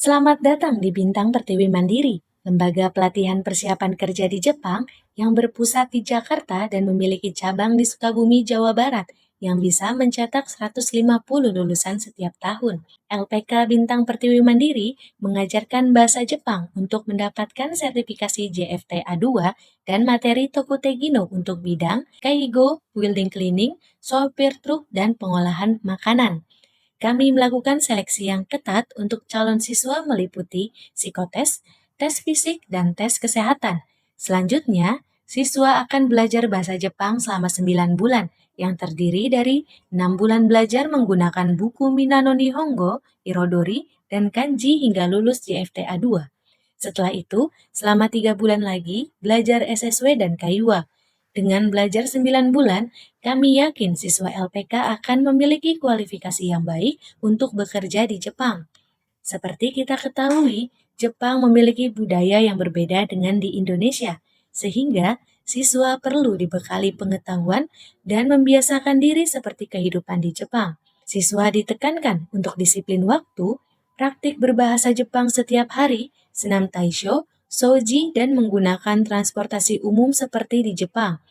Selamat datang di Bintang Pertiwi Mandiri, lembaga pelatihan persiapan kerja di Jepang yang berpusat di Jakarta dan memiliki cabang di Sukabumi, Jawa Barat yang bisa mencetak 150 lulusan setiap tahun. LPK Bintang Pertiwi Mandiri mengajarkan bahasa Jepang untuk mendapatkan sertifikasi JFTA 2 dan materi Tokutegino untuk bidang Kaigo, Building Cleaning, sopir truk, dan pengolahan makanan. Kami melakukan seleksi yang ketat untuk calon siswa meliputi psikotes, tes fisik, dan tes kesehatan. Selanjutnya, siswa akan belajar bahasa Jepang selama 9 bulan yang terdiri dari 6 bulan belajar menggunakan buku Minano Nihongo, Irodori, dan Kanji hingga lulus JFTA 2. Setelah itu, selama 3 bulan lagi, belajar SSW dan Kaiwa. Dengan belajar 9 bulan, kami yakin siswa LPK akan memiliki kualifikasi yang baik untuk bekerja di Jepang. Seperti kita ketahui, Jepang memiliki budaya yang berbeda dengan di Indonesia, sehingga siswa perlu dibekali pengetahuan dan membiasakan diri seperti kehidupan di Jepang. Siswa ditekankan untuk disiplin waktu, praktik berbahasa Jepang setiap hari, senam taisho, soji, dan menggunakan transportasi umum seperti di Jepang.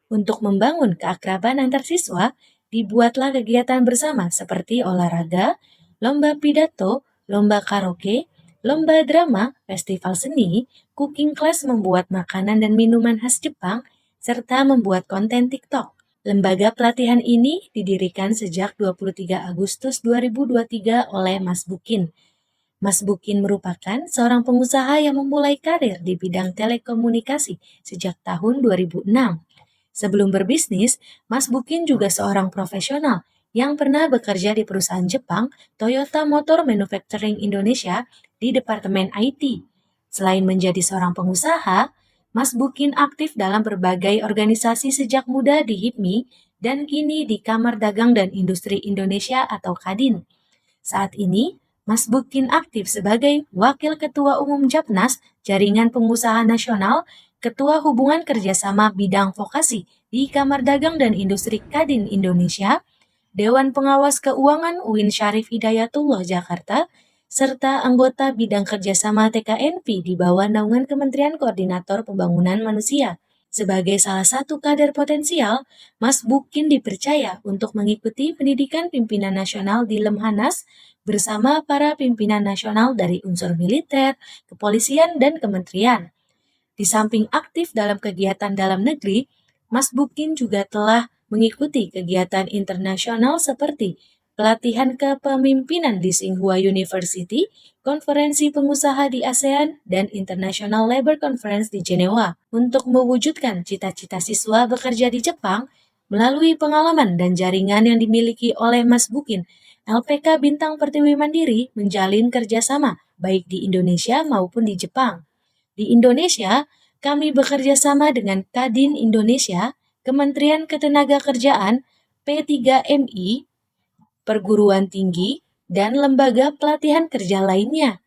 Untuk membangun keakraban antar siswa, dibuatlah kegiatan bersama seperti olahraga, lomba pidato, lomba karaoke, lomba drama, festival seni, cooking class membuat makanan dan minuman khas Jepang, serta membuat konten TikTok. Lembaga pelatihan ini didirikan sejak 23 Agustus 2023 oleh Mas Bukin. Mas Bukin merupakan seorang pengusaha yang memulai karir di bidang telekomunikasi sejak tahun 2006. Sebelum berbisnis, Mas Bukin juga seorang profesional yang pernah bekerja di perusahaan Jepang, Toyota Motor Manufacturing Indonesia, di Departemen IT. Selain menjadi seorang pengusaha, Mas Bukin aktif dalam berbagai organisasi sejak muda di HIPMI dan kini di Kamar Dagang dan Industri Indonesia atau Kadin. Saat ini, Mas Bukin aktif sebagai Wakil Ketua Umum Japnas, Jaringan Pengusaha Nasional, Ketua Hubungan Kerjasama Bidang Vokasi di Kamar Dagang dan Industri Kadin Indonesia, Dewan Pengawas Keuangan UIN Syarif Hidayatullah Jakarta, serta anggota Bidang Kerjasama TKNP di bawah naungan Kementerian Koordinator Pembangunan Manusia. Sebagai salah satu kader potensial, Mas Bukin dipercaya untuk mengikuti pendidikan pimpinan nasional di Lemhanas bersama para pimpinan nasional dari unsur militer, kepolisian, dan kementerian. Di samping aktif dalam kegiatan dalam negeri, Mas Bukin juga telah mengikuti kegiatan internasional seperti pelatihan kepemimpinan di Tsinghua University, konferensi pengusaha di ASEAN, dan International Labor Conference di Jenewa. Untuk mewujudkan cita-cita siswa bekerja di Jepang, melalui pengalaman dan jaringan yang dimiliki oleh Mas Bukin, LPK Bintang Pertiwi Mandiri menjalin kerjasama baik di Indonesia maupun di Jepang. Di Indonesia, kami bekerja sama dengan Kadin Indonesia, Kementerian Ketenagakerjaan, P3MI, perguruan tinggi, dan lembaga pelatihan kerja lainnya.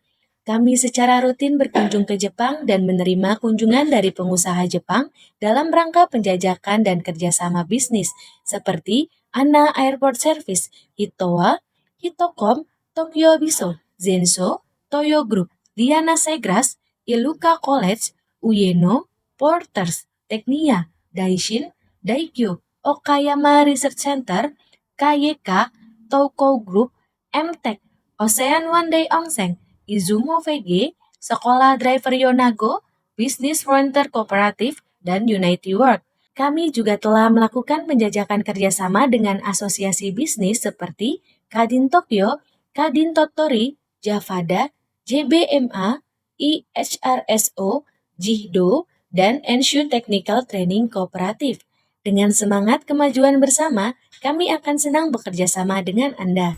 Kami secara rutin berkunjung ke Jepang dan menerima kunjungan dari pengusaha Jepang dalam rangka penjajakan dan kerjasama bisnis seperti ANA Airport Service, Hitowa, Hitocom, Tokyo Biso, Zenso, Toyo Group, Diana Segras, Iluka College, Ueno, Porters, Teknia, Daishin, Daikyo, Okayama Research Center, KYK, Touko Group, MTech, Ocean One Day Onsen, Izumo VG, Sekolah Driver Yonago, Business Frontier Kooperatif, dan Unity Work. Kami juga telah melakukan penjajakan kerjasama dengan asosiasi bisnis seperti Kadin Tokyo, Kadin Tottori, Javada, JBMA, IHRSO, Jihdo, dan Enshu Technical Training Kooperatif. Dengan semangat kemajuan bersama, kami akan senang bekerja sama dengan Anda.